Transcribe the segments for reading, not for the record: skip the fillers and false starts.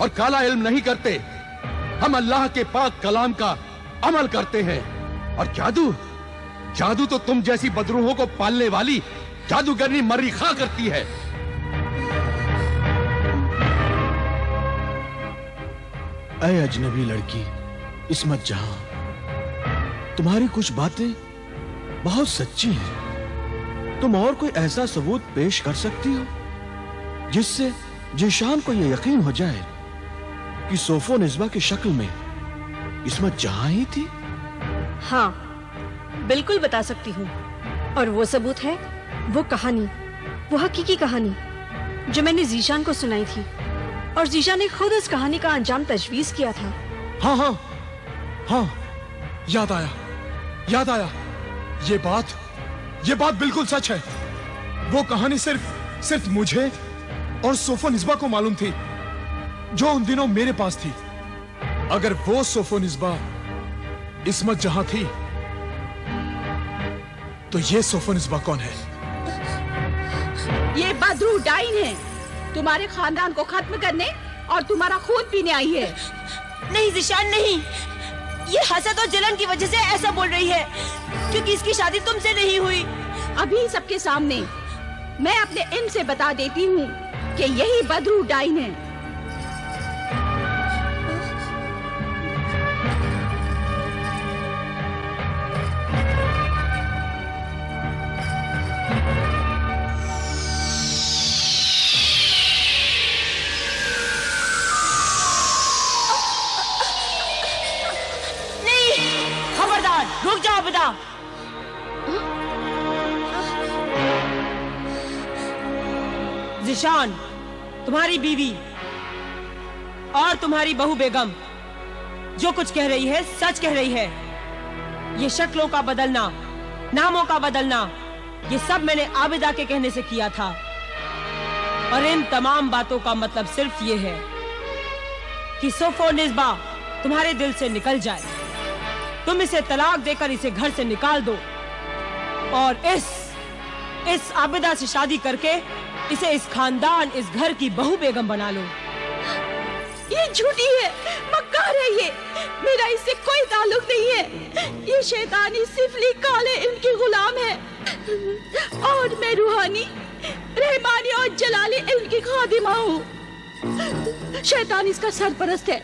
और काला इल्म नहीं करते। हम अल्लाह के पाक कलाम का अमल करते हैं। और जादू जादू तो तुम जैसी बदरूहों को पालने वाली जादूगरनी मर्रिखा करती है। ऐ अजनबी लड़की इस्मत जहां, तुम्हारी कुछ बातें बहुत सच्ची हैं। तुम और कोई ऐसा सबूत पेश कर सकती हो जिससे जीशान को यह यकीन हो जाए कि सोफो निस्बा की शक्ल में इस्मत जहां ही थी? हाँ, बिल्कुल बता सकती हूँ। और वो सबूत है वो कहानी, वो हकीकी कहानी जो मैंने जीशान को सुनाई थी। और जीशान ने खुद इस कहानी का अंजाम तजवीज किया था। हाँ हाँ हाँ, याद आया। ये बात बिल्कुल सच है। वो कहानी सिर्फ मुझे और सोफो निस्बा को मालूम थी, जो उन दिनों मेरे पास थी। अगर वो सोफो निस्बा इस्मत जहां थी, तो ये सोफो निस्बा कौन है? ये बदरू डाइन है, तुम्हारे खानदान को खत्म करने और तुम्हारा खून पीने आई है। नहीं जीशान नहीं, ये हसद और जलन की वजह से ऐसा बोल रही है, क्योंकि इसकी शादी तुमसे नहीं हुई। अभी सबके सामने मैं अपने इल्म से बता देती हूँ कि यही बदरू डाइन है। रुक जाओ आबिदा। जीशान, तुम्हारी बीवी और तुम्हारी बहू बेगम जो कुछ कह रही है सच कह रही है। ये शक्लों का बदलना, नामों का बदलना, ये सब मैंने आबिदा के कहने से किया था। और इन तमाम बातों का मतलब सिर्फ ये है कि सोफो निस्बा तुम्हारे दिल से निकल जाए। तुम इसे तलाक देकर इसे घर से निकाल दो और इस आबिदा से शादी करके इसे इस खानदान, इस घर की बहू बेगम बना लो। ये झूठी है, मक्कार है ये। मेरा इससे कोई ताल्लुक नहीं है। ये शैतानी सिफली काले इनकी गुलाम है और मैं रूहानी, रहमानी और जलाली इल्म की खादिमा हूँ। शैतान इसका सरपरस्त है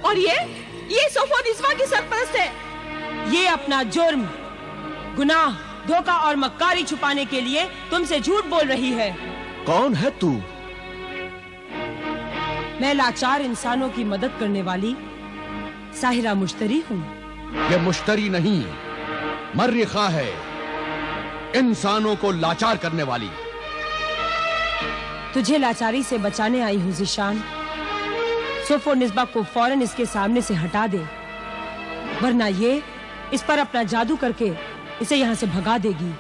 और ये सोफो निस्बा की सरपरस्त है। ये अपना जुर्म, गुनाह, धोखा और मक्कारी छुपाने के लिए तुमसे झूठ बोल रही है। कौन है तू? मैं लाचार इंसानों की मदद करने वाली साहिरा मुश्तरी हूँ। ये मुश्तरी नहीं, मर्रिखा है, इंसानों को लाचार करने वाली। तुझे लाचारी से बचाने आई हूँ जीशान। सोफो निस्बा को फौरन इसके सामने से हटा दे, वरना ये इस पर अपना जादू करके इसे यहाँ से भगा देगी।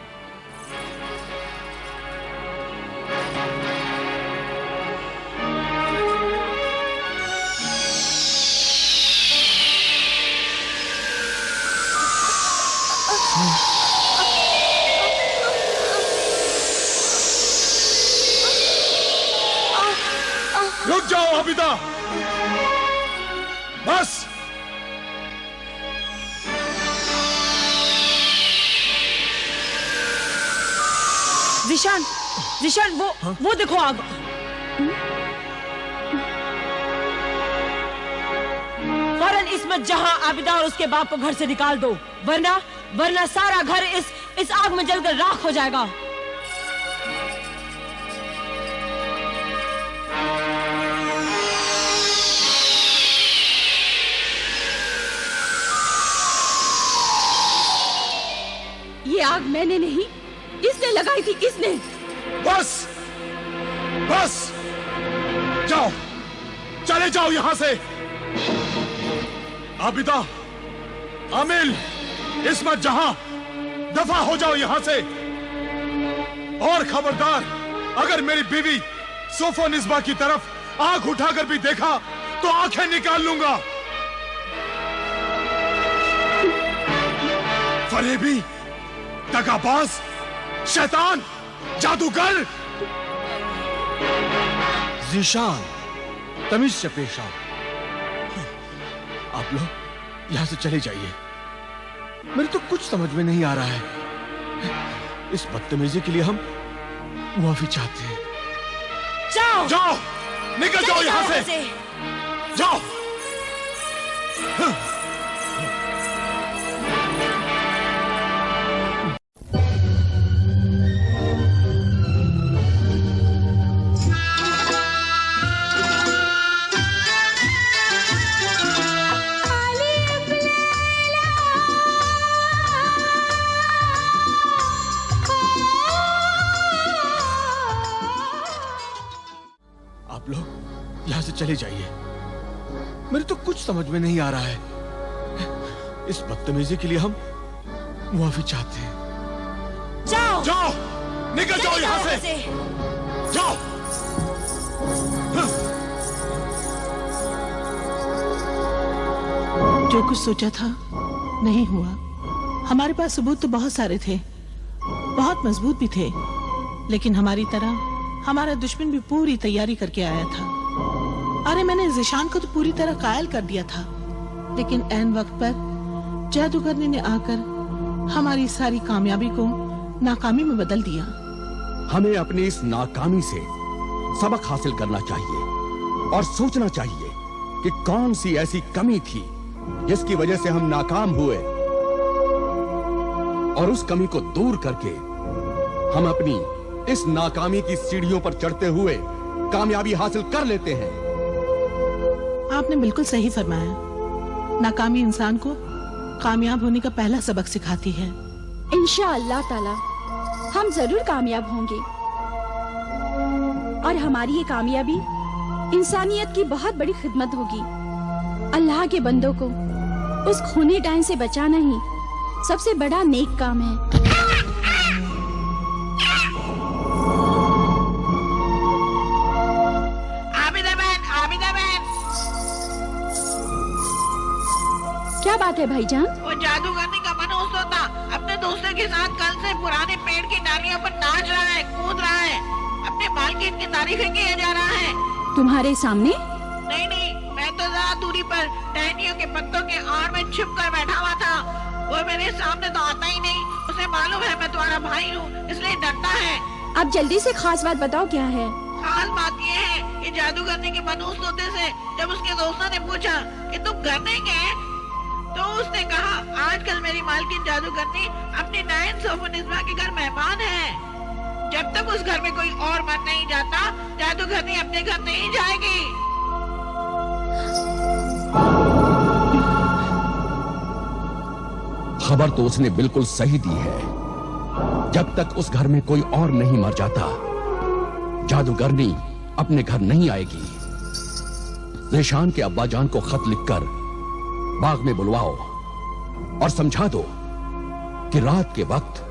रुक जाओ आबिदा, बस। जीशान वो देखो आग। फौरन इस्मत जहां, आबिदा और उसके बाप को घर से निकाल दो, वरना सारा घर इस आग में जलकर राख हो जाएगा। ये आग मैंने नहीं, इसने लगाई थी, इसने। बस जाओ, चले जाओ यहां से। आबिदा, आमिल, इस्मत जहां, दफा हो जाओ यहां से। और खबरदार, अगर मेरी बीवी सोफो निस्बा की तरफ आंख उठाकर भी देखा तो आंखें निकाल लूंगा। फरेबी, दगाबाज, शैतान, जादूगर। जीशान, तमीज से पेश आओ। आप लोग यहां से चले जाइए। मेरे तो कुछ समझ में नहीं आ रहा है। इस बदतमीजी के लिए हम मुआफी चाहते हैं। जाओ जाओ, निकल जाओ यहां से। जाओ। आप लोग यहां से चले जाइए। मेरे तो कुछ समझ में नहीं आ रहा है। इस बदतमीजी के लिए हम मुआफी चाहते हैं। जाओ जाओ, निकल जाओ यहां से। जाओ। जो कुछ सोचा था नहीं हुआ। हमारे पास सबूत तो बहुत सारे थे, बहुत मजबूत भी थे, लेकिन हमारी तरह हमारा दुश्मन भी पूरी तैयारी करके आया था। अरे मैंने ज़ीशान को तो पूरी तरह कायल कर दिया था, लेकिन ऐन वक्त पर जादूगरनी ने आकर हमारी सारी कामयाबी को नाकामी में बदल दिया। हमें अपनी इस नाकामी से सबक हासिल करना चाहिए और सोचना चाहिए कि कौन सी ऐसी कमी थी जिसकी वजह से हम नाकाम हुए, और उस कमी को दूर करके हम अपनी इस नाकामी की सीढ़ियों पर चढ़ते हुए कामयाबी हासिल कर लेते हैं। आपने बिल्कुल सही फरमाया। नाकामी इंसान को कामयाब होने का पहला सबक सिखाती है। इंशाअल्लाह ताला हम जरूर कामयाब होंगे, और हमारी ये कामयाबी इंसानियत की बहुत बड़ी खिदमत होगी। अल्लाह के बंदों को उस खूनी डायन से बचाना ही सबसे बड़ा नेक काम है। क्या बात है भाईजान? वो जादूगरनी का मनहूस होता अपने दोस्तों के साथ कल से पुराने पेड़ की डालियों पर नाच रहा है, कूद रहा है, अपने मालकिन की तारीफें किया जा रहा है। तुम्हारे सामने? नहीं नहीं, मैं तो ज्यादा दूरी पर टहनियों के पत्तों के आड़ में छिप कर बैठा हुआ था। वो मेरे सामने तो आता ही नहीं। उसे मालूम है मैं तुम्हारा भाई हूँ, इसलिए डरता है। अब जल्दी से खास बात बताओ, क्या है? खास बात ये है कि जादूगरनी के मनहूस होते से जब उसके दोस्तों ने पूछा कि तुम घर नहीं गए, तो उसने कहा आजकल मेरी मालकिन जादूगरनी अपनी डायन सोफोनिस्मा के घर मेहमान है। जब तक उस घर में कोई और मर नहीं जाता, जादूगरनी अपने घर नहीं जाएगी। खबर तो उसने बिल्कुल सही दी है। जब तक उस घर में कोई और नहीं मर जाता, जादूगरनी अपने घर नहीं आएगी। ज़ीशान के अब्बाजान को खत लिखकर बाग में बुलवाओ और समझा दो कि रात के वक्त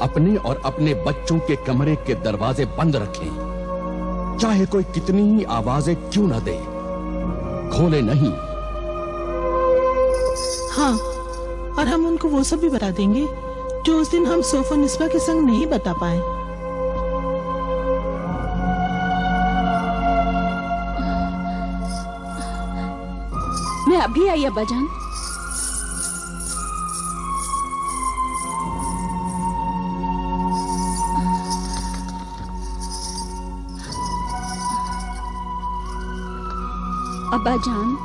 अपने और अपने बच्चों के कमरे के दरवाजे बंद रखें, चाहे कोई कितनी ही आवाजें क्यों न दे, खोले नहीं। हाँ, और हम उनको वो सब भी बता देंगे जो उस दिन हम सोफोनिस्मा के संग नहीं बता पाए। मैं अभी आई अब्बाजान। अब्बाजान,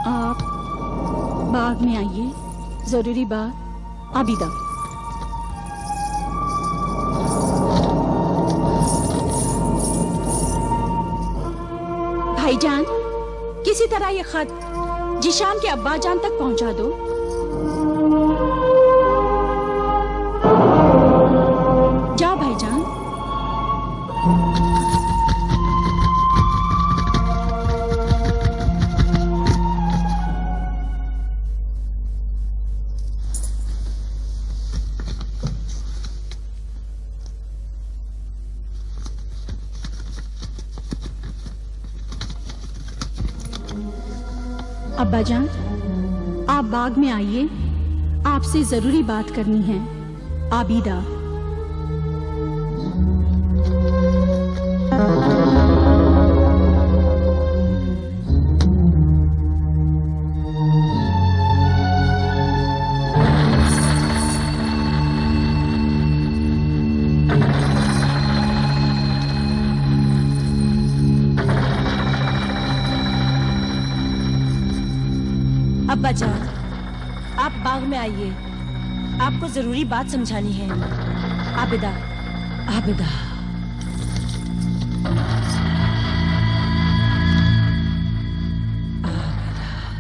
आप बाग में आइए, जरूरी बात। आबिदा, भाईजान, किसी तरह ये खत ज़ीशान के अब्बाजान तक पहुंचा दो। जाओ भाईजान। अब्बाजान, आप बाग में आइए, आपसे जरूरी बात करनी है। आबिदा। अब्बा जान, आप बाग में आइए, आपको जरूरी बात समझानी है। आबिदा, आबिदा।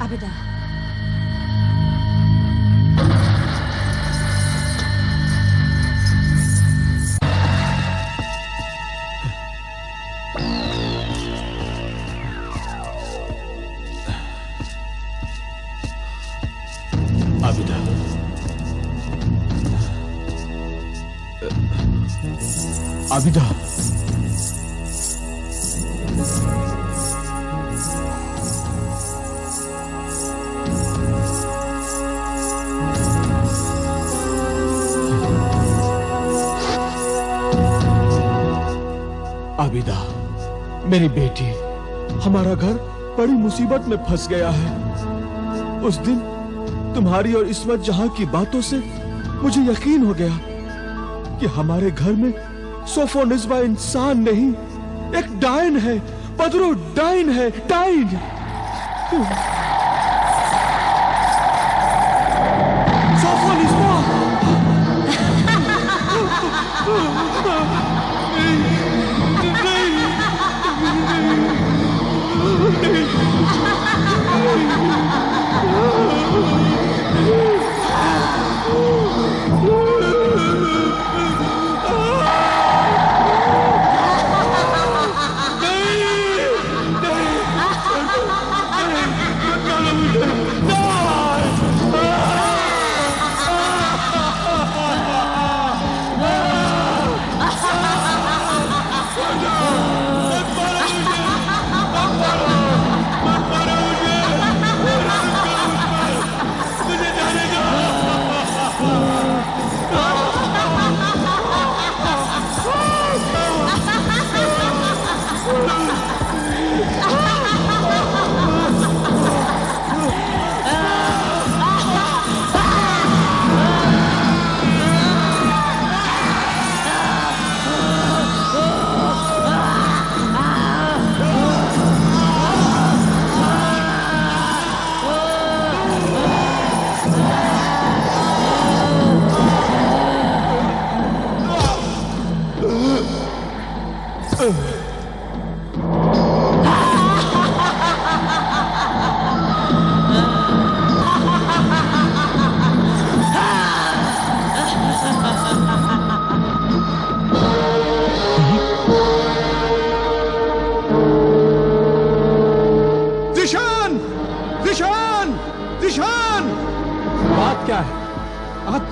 आबिदा, आबिदा, आबिदा, आबिदा, मेरी बेटी, हमारा घर बड़ी मुसीबत में फंस गया है। उस दिन तुम्हारी और इस्मत जहां की बातों से मुझे यकीन हो गया कि हमारे घर में सोफो निस्बा इंसान नहीं, एक डायन है। बदरू, डायन है, डायन। सोफो निस्बा।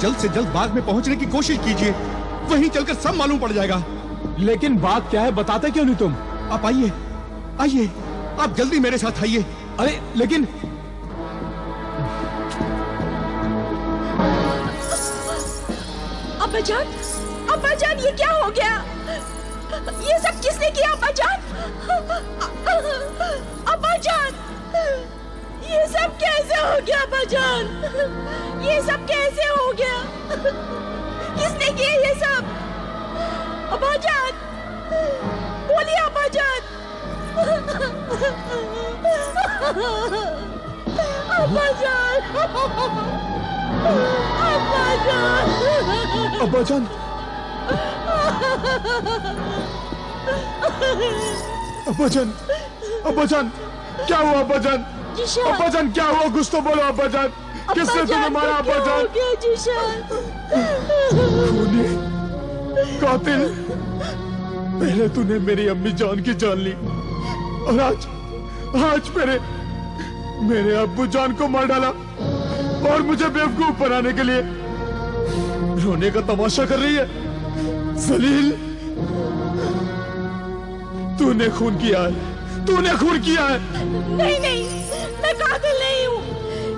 जल्द से जल्द बाग में पहुंचने की कोशिश कीजिए, वहीं चलकर सब मालूम पड़ जाएगा। लेकिन बात क्या है, बताते क्यों नहीं तुम? आप आइए, आइए, आप जल्दी मेरे साथ आइए। अरे लेकिन अब्बा जान, ये क्या हो गया? ये सब किसने किया अब्बा जान? अब्बा जान, ये सब कैसे हो गया अब्बा जान? ये सब कैसे हो गया? किसने किया ये सब? अब्बा जान, बोलिए अब्बा जान। अब्बा जान, अब्बा जान, अब्बा जान, अब्बा जान, अब्बा जान, क्या हुआ अब्बा जान? अब्बा जान क्या हुआ? कुछ तो बोलो अब्बा जान। किसने तुम्हें मारा अब्बा जान? खूनी कातिल। पहले तूने मेरी अम्मी जान की जान ली और आज मेरे अब्बू जान को मार डाला और मुझे बेवकूफ बनाने के लिए रोने का तमाशा कर रही है। जलील, तूने खून किया है, तूने खून किया है। नहीं, मैं कातिल नहीं हूँ।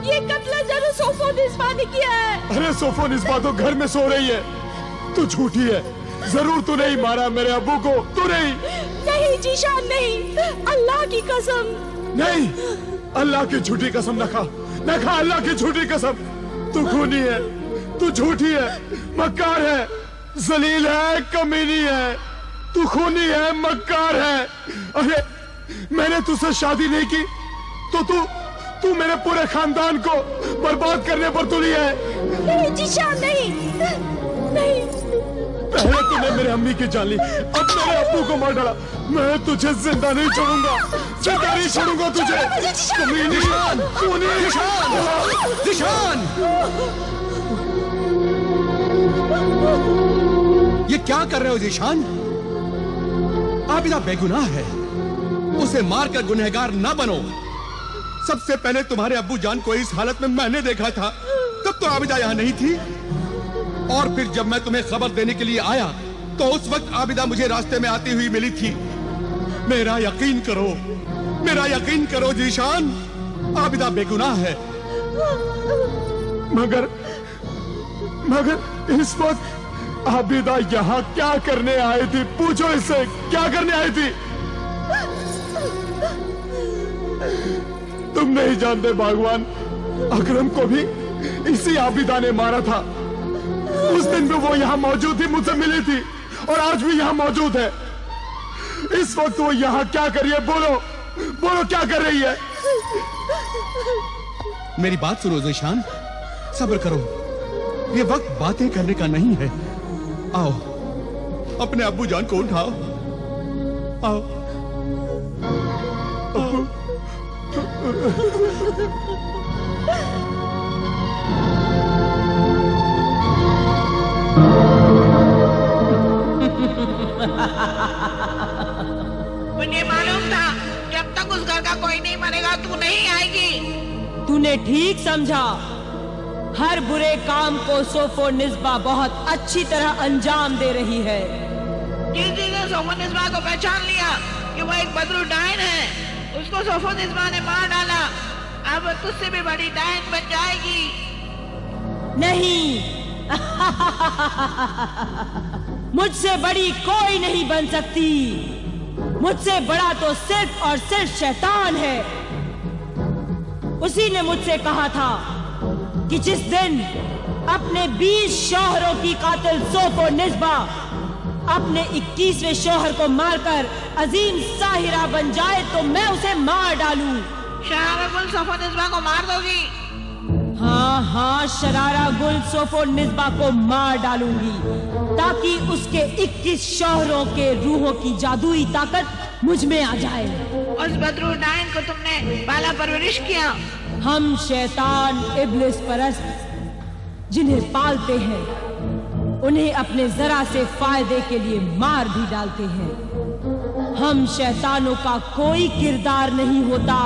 ये कत्ल जरूर सोफो निस्बा ने किया है। अरे सोफो निस्बा तो घर में सो रही है, तू झूठी है। जरूर तू नहीं मारा मेरे अब्बू को, तू नहीं। नहीं जीशान, नहीं, अल्लाह की कसम। नहीं, अल्लाह की झूठी कसम न खा, अल्लाह की झूठी कसम। तू खूनी है, तू झूठी है, मक्कार है, जलील है, कमीनी है। तू खूनी है, मक्कार है। अरे मैंने तुझसे शादी नहीं की तो तू मेरे पूरे खानदान को बर्बाद करने पर तुली है। नहीं जीशान, नहीं नहीं। पहले तूने मेरे अम्मी की जान ली, अब मेरे अब्बू को मार डाला। मैं तुझे जिंदा नहीं छोड़ूंगा, जिंदा नहीं छोड़ूंगा तुझे। निशान, निशान, ये क्या कर रहे हो जीशान? आबिदा बेगुनाह है, उसे मारकर गुनहगार ना बनो। सबसे पहले तुम्हारे अब्बू जान को इस हालत में मैंने देखा था, तब तो आबिदा यहाँ नहीं थी। और फिर जब मैं तुम्हें खबर देने के लिए आया तो उस वक्त आबिदा मुझे रास्ते में आती हुई मिली थी। मेरा यकीन करो, मेरा यकीन करो जीशान, आबिदा बेगुनाह है। मगर इस वक्त आबिदा यहाँ क्या करने आई थी? पूछो इससे, क्या करने आई थी? तुम नहीं जानते बागवान, अकरम को भी इसी आबिदा ने मारा था। उस दिन भी वो यहाँ मौजूद थी, मुझसे मिली थी, और आज भी यहाँ मौजूद है। इस वक्त वो यहाँ क्या कर रही है? बोलो, बोलो क्या कर रही है? मेरी बात सुनो जीशान, सब्र करो, ये वक्त बातें करने का नहीं है। आओ, अपने अब्बू जान को उठाओ, आओ। मुझे मालूम था जब तक उस घर का कोई नहीं मरेगा तू नहीं आएगी। तूने ठीक समझा। हर बुरे काम को सोफो निस्बा बहुत अच्छी तरह अंजाम दे रही है। जिस दिन ने सोफो निस्बा को पहचान लिया कि वो एक बदरू डायन है, उसको सोफो निस्बा ने मार डाला। अब तुझसे भी बड़ी डायन बन जाएगी। नहीं, मुझसे बड़ी कोई नहीं बन सकती। मुझसे बड़ा तो सिर्फ और सिर्फ शैतान है। उसी ने मुझसे कहा था कि जिस दिन अपने 20 शौहरों की कातिल सोफो निस्बा अपने 21वें शौहर को मारकर अजीम साहिरा बन जाए तो मैं उसे मार डालूं। शरारा गुल सोफो निस्बा को मार दोगी? हाँ हाँ, शरारा गुल सोफो निस्बा को मार डालूंगी ताकि उसके 21 शौहरों के रूहों की जादुई ताकत मुझ में आ जाए। उस बदरू डायन को तुमने पाला परवरिश किया। हम शैतान इब्लिस परस्त जिन्हें पालते हैं उन्हें अपने जरा से फायदे के लिए मार भी डालते हैं। हम शैतानों का कोई किरदार नहीं होता,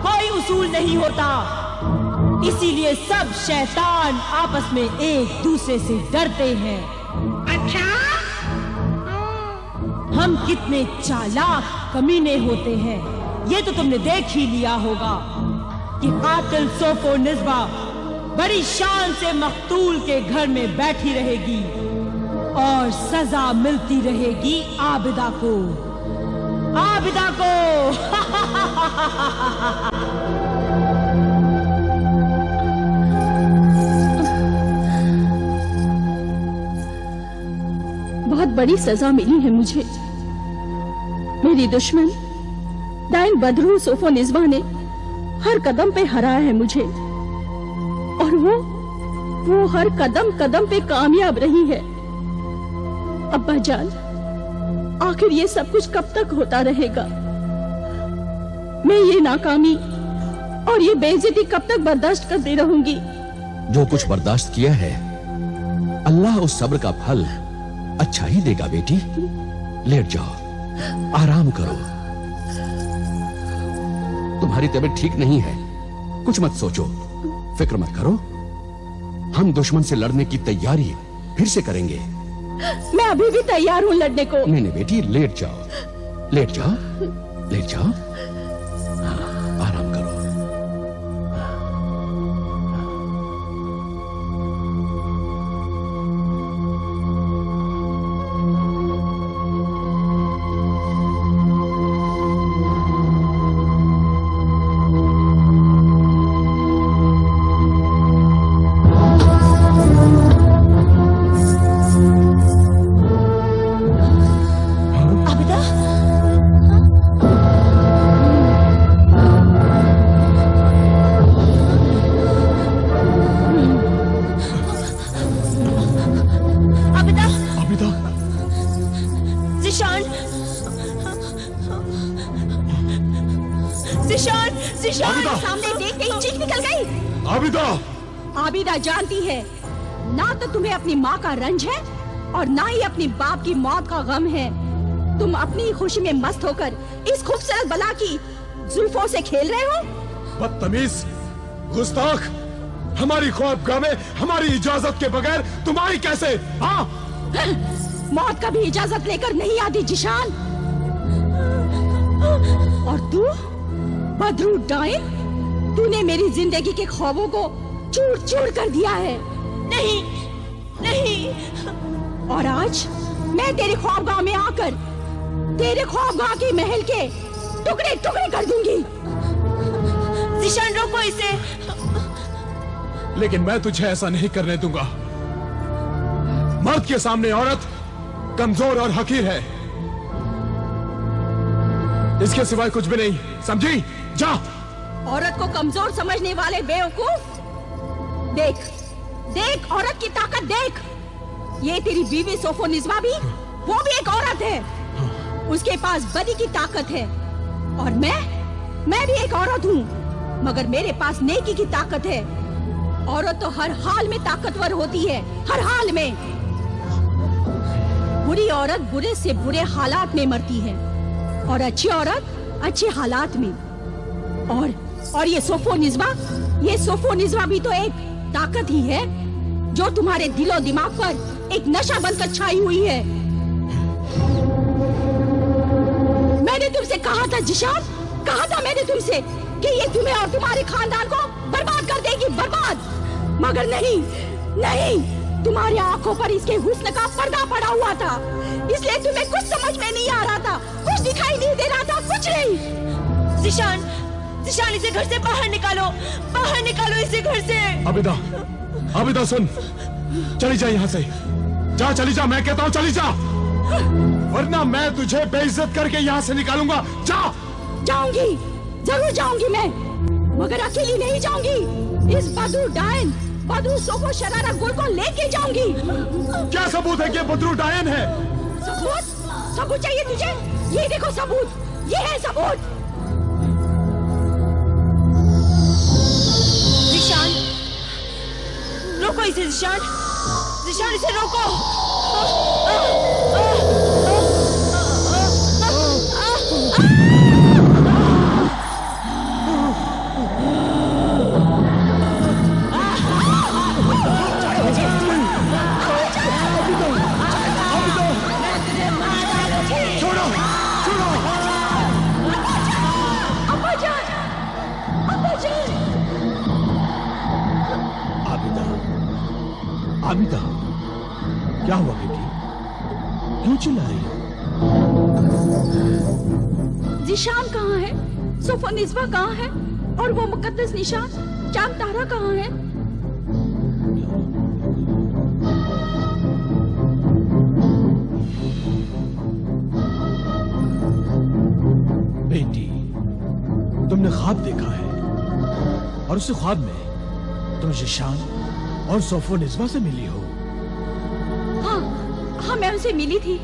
कोई उसूल नहीं होता। इसीलिए सब शैतान आपस में एक दूसरे से डरते हैं। अच्छा? हम कितने चालाक कमीने होते हैं ये तो तुमने देख ही लिया होगा कि कातिल सोफो निस्बा बड़ी शान से मकतूल के घर में बैठी रहेगी और सजा मिलती रहेगी आबिदा को। आबिदा को बहुत बड़ी सजा मिली है मुझे। मेरी दुश्मन डायन बदरू सोफो निस्बा ने हर कदम पे हराया है मुझे, और वो हर कदम कदम पे कामयाब रही है। अब्बा जान, आखिर ये सब कुछ कब तक होता रहेगा? मैं ये नाकामी और ये बेइज्जती कब तक बर्दाश्त करती रहूंगी? जो कुछ बर्दाश्त किया है अल्लाह उस सब्र का फल अच्छा ही देगा बेटी। लेट जाओ, आराम करो। तुम्हारी तबीयत ठीक नहीं है, कुछ मत सोचो, फिक्र मत करो। हम दुश्मन से लड़ने की तैयारी फिर से करेंगे। मैं अभी भी तैयार हूँ लड़ने को। नहीं नहीं बेटी, लेट जाओ, लेट जाओ, लेट जाओ। हाँ, आराम करो। जिशान, जिशान आबिदा! सामने देखते ही चीख निकल गई। आबिदा! आबिदा जानती है ना तो तुम्हें अपनी माँ का रंज है और ना ही अपनी बाप की मौत का गम है। तुम अपनी खुशी में मस्त होकर इस खूबसूरत बला की जुल्फों से खेल रहे हो। बदतमीज, गुस्ताख, हमारी ख्वाबगाह में हमारी इजाजत के बगैर तुम आई कैसे? हाँ? मौत कभी इजाजत लेकर नहीं आती जिशान। और तू बदरू डाइन, तूने मेरी जिंदगी के ख्वाबों को चूर चूर कर दिया है। नहीं, नहीं। और आज मैं तेरे ख्वाबगाह में आकर तेरे ख्वाबगाह के महल के टुकड़े टुकड़े कर दूंगी। जिशान रोको इसे। लेकिन मैं तुझे ऐसा नहीं करने दूंगा। मर्द के सामने औरत कमजोर और हकीर है, इसके सिवाय कुछ भी नहीं, समझी? जा। औरत को कमजोर समझने वाले बेवकूफ, देख देख औरत की ताकत देख। ये तेरी बीवी सोफोनिज़्मा भी, वो भी एक औरत है। उसके पास बदी की ताकत है और मैं भी एक औरत हूँ, मगर मेरे पास नेकी की ताकत है। औरत तो हर हाल में ताकतवर होती है, हर हाल में। बुरी औरत बुरे से बुरे हालात में मरती है और अच्छी औरत अच्छे हालात में। और ये सोफोनिज़्मा भी तो एक ताकत ही है जो तुम्हारे दिलो दिमाग पर एक नशा बनकर छाई हुई है। मैंने तुमसे कहा था जिशान, कहा था मैंने तुमसे कि ये तुम्हें और तुम्हारे खानदान को बर्बाद कर देगी, बर्बाद। मगर नहीं, नहीं, तुम्हारी आंखों पर इसके हुस्न का पर्दा पड़ा हुआ था, इसलिए तुम्हें कुछ समझ में नहीं आ रहा था, कुछ दिखाई नहीं दे रहा था, कुछ नहीं। जिशान, जिशान इसे घर से बाहर निकालो, बाहर निकालो इसे घर से। आबिदा, आबिदा सुन, चली जा यहाँ से, जा, चली जा, मैं कहता हूँ चली जा, वरना मैं तुझे बेइज्जत करके यहाँ से निकालूंगा। जा। जाऊंगी, जरूर जाऊंगी मैं, मगर अकेली नहीं जाऊंगी। इस बदरू डायन, बदरू सोफो शरारा गुल को लेके जाऊंगी। क्या सबूत है कि बदरू डायन है? सबूत? सबूत चाहिए तुझे? ये देखो सबूत, ये है सबूत। जिशान, रोको इसे जिशान, जिशान इसे रोको। आबिदा, क्या हुआ बेटी? क्यों चिल्ला रही हो? जिशान कहाँ है? सोफोनिज़्मा कहाँ है? और वो मुकद्दस निशान चांद तारा कहाँ है? बेटी, तुमने ख्वाब देखा है और उस ख्वाब में तुम जिशान और सोफोनिज़्मा से मिली हो। हाँ, मैं उनसे मिली थी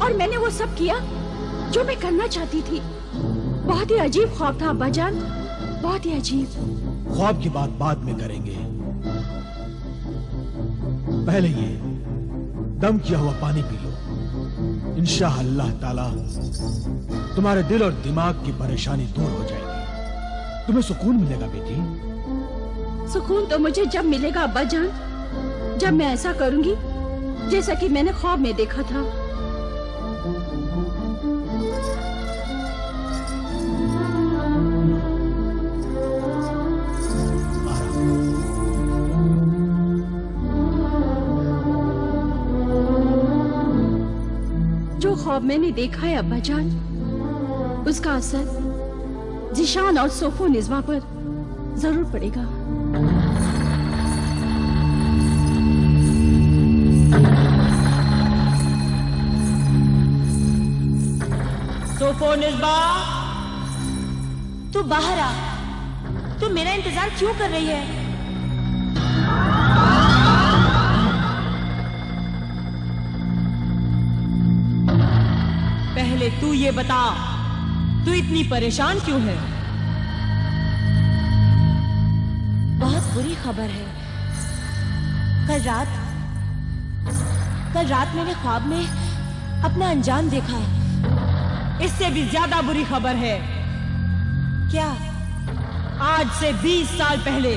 और मैंने वो सब किया जो मैं करना चाहती थी। बहुत ही अजीब ख्वाब था अब्बाजान, बहुत ही अजीब। ख्वाब की बात बाद में करेंगे, पहले ये दम किया हुआ पानी पी लो। इंशाअल्लाह ताला तुम्हारे दिल और दिमाग की परेशानी दूर हो जाएगी, तुम्हें सुकून मिलेगा बेटी। सुकून तो मुझे जब मिलेगा अब्बाजान, जब मैं ऐसा करूंगी जैसा कि मैंने ख्वाब में देखा था। जो ख्वाब मैंने देखा है अब्बाजान, उसका असर जिशान और सोफोनिज़्मा पर जरूर पड़ेगा। सोफोनिज़्मा, तू बाहर आ, तू मेरा इंतजार क्यों कर रही है? पहले तू ये बता, तू इतनी परेशान क्यों है? बहुत बुरी खबर है। कल रात मैंने ख्वाब में अपना अंजाम देखा। इससे भी ज्यादा बुरी खबर है। क्या? आज से 20 साल पहले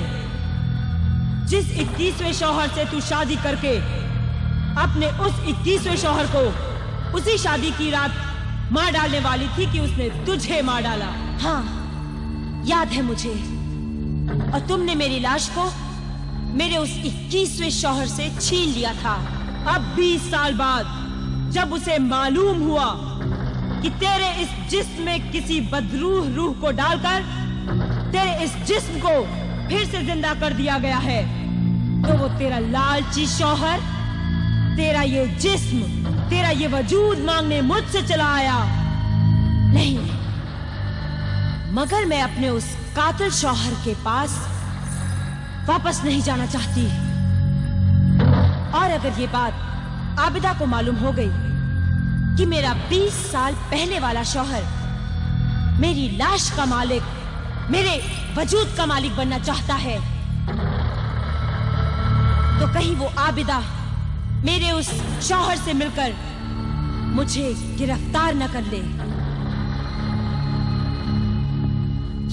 जिस 21वें शौहर से तू शादी करके अपने उस 21वें शौहर को उसी शादी की रात मार डालने वाली थी कि उसने तुझे मार डाला। हाँ, याद है मुझे। और तुमने मेरी लाश को मेरे उस 21वें शौहर से छीन लिया था। अब 20 साल बाद जब उसे मालूम हुआ कि तेरे इस जिस्म में किसी बदरूह रूह को डालकर तेरे इस जिस्म को फिर से जिंदा कर दिया गया है, तो वो तेरा लालची शौहर, तेरा ये जिस्म, तेरा ये वजूद मांगने मुझसे चला आया। नहीं, मगर मैं अपने उस कातिल शौहर के पास वापस नहीं जाना चाहती। और अगर ये बात आबिदा को मालूम हो गई कि मेरा 20 साल पहले वाला शौहर मेरी लाश का मालिक, मेरे वजूद का मालिक बनना चाहता है, तो कहीं वो आबिदा मेरे उस शौहर से मिलकर मुझे गिरफ्तार न कर ले।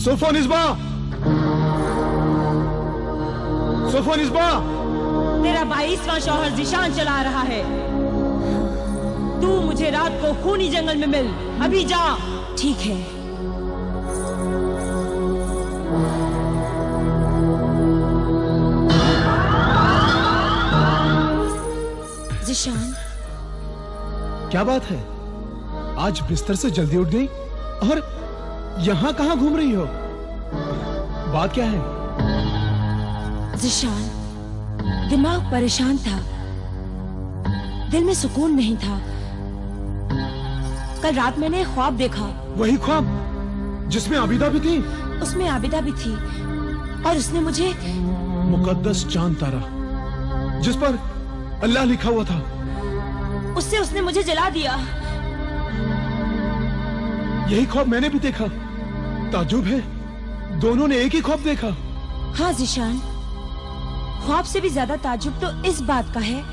सोफोनिस्बा! सोफोनिस्बा! तेरा 22वां शौहर ज़ीशान चला रहा है। तू मुझे रात को खूनी जंगल में मिल। अभी जा। ठीक है। ज़ीशान, क्या बात है? आज बिस्तर से जल्दी उठ गई और यहाँ कहाँ घूम रही हो? बात क्या है? ज़ीशान, दिमाग परेशान था, दिल में सुकून नहीं था। कल रात मैंने ख्वाब देखा। वही ख्वाब जिसमें आबिदा भी थी? उसमें आबिदा भी थी और उसने मुझे मुकद्दस चांद तारा जिस पर अल्लाह लिखा हुआ था, उससे उसने मुझे जला दिया। यही ख्वाब मैंने भी देखा। ताज्जुब है, दोनों ने एक ही ख्वाब देखा। हाँ ज़ीशान, ख्वाब से भी ज्यादा ताज्जुब तो इस बात का है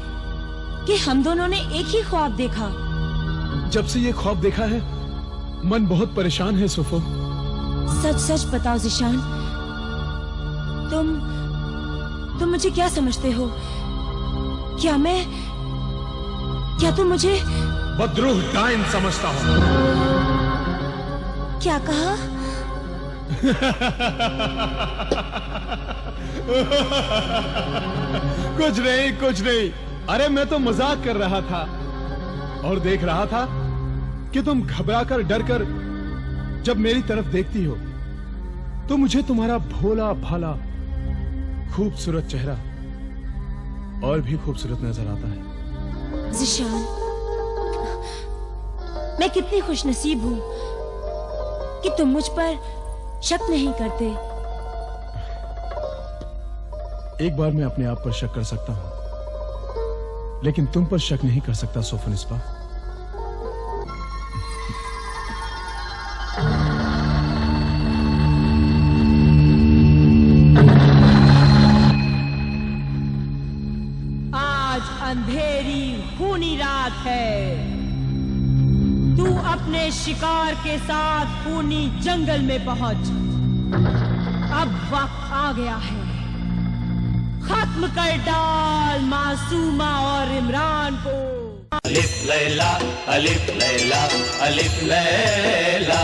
कि हम दोनों ने एक ही ख्वाब देखा। जब से ये ख्वाब देखा है मन बहुत परेशान है सोफो। सच सच बताओ ज़ीशान, तुम मुझे क्या समझते हो? क्या तुम मुझे बदरूह डाइन समझता हूँ? क्या कहा? कुछ नहीं। अरे मैं तो मजाक कर रहा था और देख रहा था कि तुम घबराकर डरकर जब मेरी तरफ देखती हो तो मुझे तुम्हारा भोला भाला खूबसूरत चेहरा और भी खूबसूरत नजर आता है। ज़ीशान, मैं कितनी खुशनसीब हूँ कि तुम मुझ पर शक नहीं करते। एक बार मैं अपने आप पर शक कर सकता हूँ, लेकिन तुम पर शक नहीं कर सकता सोफोनिस्बा। आज अंधेरी खूनी रात है। तू अपने शिकार के साथ खूनी जंगल में पहुंच। अब वक्त आ गया है। खत्म कर डाल मासूमा और इमरान को। अलिफ लैला अलिफ लैला अलिफ लैला।